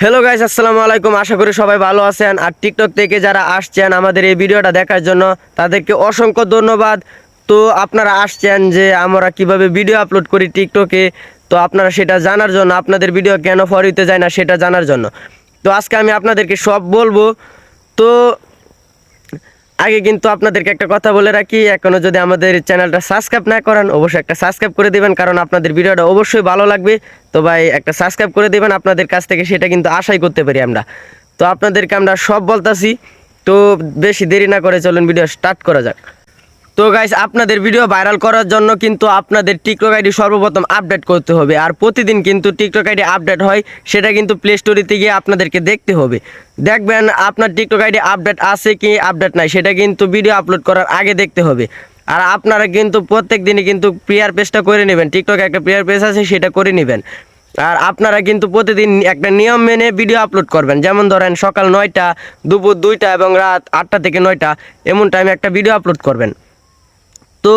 Hello guys, আসসালামু আলাইকুম। আশা করি সবাই ভালো আছেন। আর টিকটক থেকে যারা আসছেন আমাদের এই ভিডিওটা দেখার জন্য তাদেরকে অসংখ্য ধন্যবাদ। তো আপনারা আসছেন যে আমরা কিভাবে ভিডিও আপলোড করি টিকটকে, তো আপনারা সেটা জানার জন্য, আপনাদের ভিডিও কেন ফর হইতে যায় না সেটা জানার জন্য। তো আজকে আমি আপনাদেরকে সব বলবো। তো আগে কিন্তু আপনাদেরকে একটা কথা বলে রাখি, এখনও যদি আমাদের চ্যানেলটা সাবস্ক্রাইব না করেন অবশ্যই একটা সাবস্ক্রাইব করে দিবেন, কারণ আপনাদের ভিডিওটা অবশ্যই ভালো লাগবে। তো ভাই একটা সাবস্ক্রাইব করে দিবেন, আপনাদের কাছ থেকে সেটা কিন্তু আশাই করতে পারি আমরা। তো আপনাদেরকে আমরা সব বলতাছি। তো বেশি দেরি না করে চলুন ভিডিও স্টার্ট করা যাক। তো গাইস, আপনাদের ভিডিও ভাইরাল করার জন্য কিন্তু আপনাদের টিকটক আইডি সর্বপ্রথম আপডেট করতে হবে। আর প্রতিদিন কিন্তু টিকটক আইডি আপডেট হয়, সেটা কিন্তু প্লে স্টোরিতে গিয়ে আপনাদেরকে দেখতে হবে। দেখবেন আপনার টিকটক আইডি আপডেট আছে কি আপডেট নাই, সেটা কিন্তু ভিডিও আপলোড করার আগে দেখতে হবে। আর আপনারা কিন্তু প্রত্যেক দিনই কিন্তু প্রিয়ার পেজটা করে নেবেন, টিকটকে একটা প্রিয়ার পেজ আছে সেটা করে নেবেন। আর আপনারা কিন্তু প্রতিদিন একটা নিয়ম মেনে ভিডিও আপলোড করবেন, যেমন ধরেন সকাল 9টা, দুপুর 2টা এবং রাত 8টা থেকে 9টা এমন টাইমে একটা ভিডিও আপলোড করবেন। তো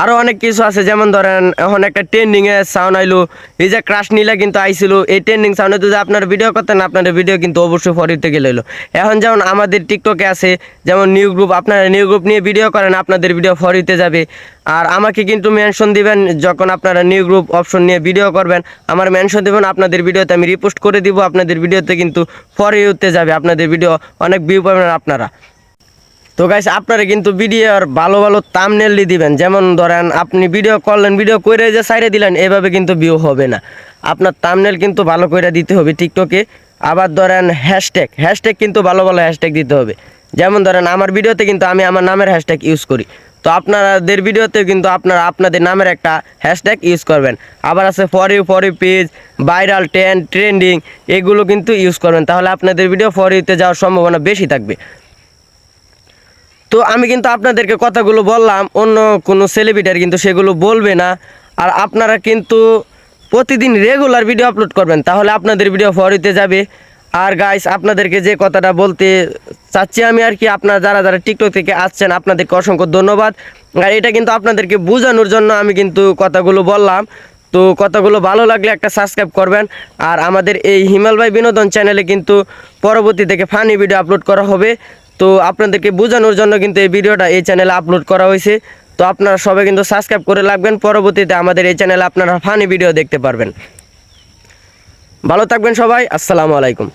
আরও অনেক কিছু আছে, যেমন ধরেন এখন একটা ট্রেন্ডিংয়ে সাউন্ড আইলো, এই যে ক্রাশ নীলা কিন্তু আইছিল, এই ট্রেন্ডিং সাউন্ডে যদি আপনার ভিডিও করতেন আপনার ভিডিও কিন্তু অবশ্যই ফরিতে গেলে এলো। এখন যেমন আমাদের টিকটকে আছে যেমন নিউ গ্রুপ, আপনারা নিউ গ্রুপ নিয়ে ভিডিও করেন আপনাদের ভিডিও ফরিতে যাবে। আর আমাকে কিন্তু মেনশন দিবেন যখন আপনারা নিউ গ্রুপ অপশন নিয়ে ভিডিও করবেন, আমার মেনশন দিবেন, আপনাদের ভিডিওতে আমি রিপোস্ট করে দিব, আপনাদের ভিডিওতে কিন্তু ফরিতে যাবে, আপনাদের ভিডিও অনেক ভিউ পাবেন আপনারা। তো গাইস, আপনারা কিন্তু ভিডিওর ভালো ভালো থাম্বনেল দিবেন, যেমন ধরেন আপনি ভিডিও করলেন, ভিডিও করে যে সাইডে দিলেন এভাবে কিন্তু ভিউ হবে না। আপনার থাম্বনেল কিন্তু ভালো করে দিতে হবে টিকটকে। আবার ধরেন হ্যাশট্যাগ কিন্তু ভালো ভালো হ্যাশট্যাগ দিতে হবে। যেমন ধরেন আমার ভিডিওতে কিন্তু আমি আমার নামের হ্যাশট্যাগ ইউজ করি, তো আপনাদের ভিডিওতে কিন্তু আপনারা আপনাদের নামের একটা হ্যাশট্যাগ ইউজ করবেন। আবার আছে for you page, viral, trending, এগুলো কিন্তু ইউজ করবেন, তাহলে আপনাদের ভিডিও ফর ইউতে যাওয়ার সম্ভাবনা বেশি থাকবে। তো আমি কিন্তু আপনাদেরকে কথাগুলো বললাম, অন্য কোনো সেলিব্রিটির কিন্তু সেগুলো বলবে না। আর আপনারা কিন্তু প্রতিদিন রেগুলার ভিডিও আপলোড করবেন, তাহলে আপনাদের ভিডিও ফরিতে যাবে। আর গাইস, আপনাদেরকে যে কথাটা বলতে চাচ্ছি আমি আর কি, আপনারা যারা যারা টিকটক থেকে আসছেন আপনাদেরকে অসংখ্য ধন্যবাদ। আর এটা কিন্তু আপনাদেরকে বোঝানোর জন্য আমি কিন্তু কথাগুলো বললাম। তো কথাগুলো ভালো লাগলে একটা সাবস্ক্রাইব করবেন। আর আমাদের এই হিমাল ভাই বিনোদন চ্যানেলে কিন্তু পরবর্তী থেকে ফানি ভিডিও আপলোড করা হবে। তো আপনাদেরকে বোঝানোর জন্য কিন্তু এই ভিডিওটা এই চ্যানেলে আপলোড করা হয়েছে। তো আপনারা সবাই কিন্তু সাবস্ক্রাইব করে রাখবেন, পরবর্তীতে আমাদের এই চ্যানেলে আপনারা ফানি ভিডিও দেখতে পারবেন। ভালো থাকবেন সবাই, আসসালামু আলাইকুম।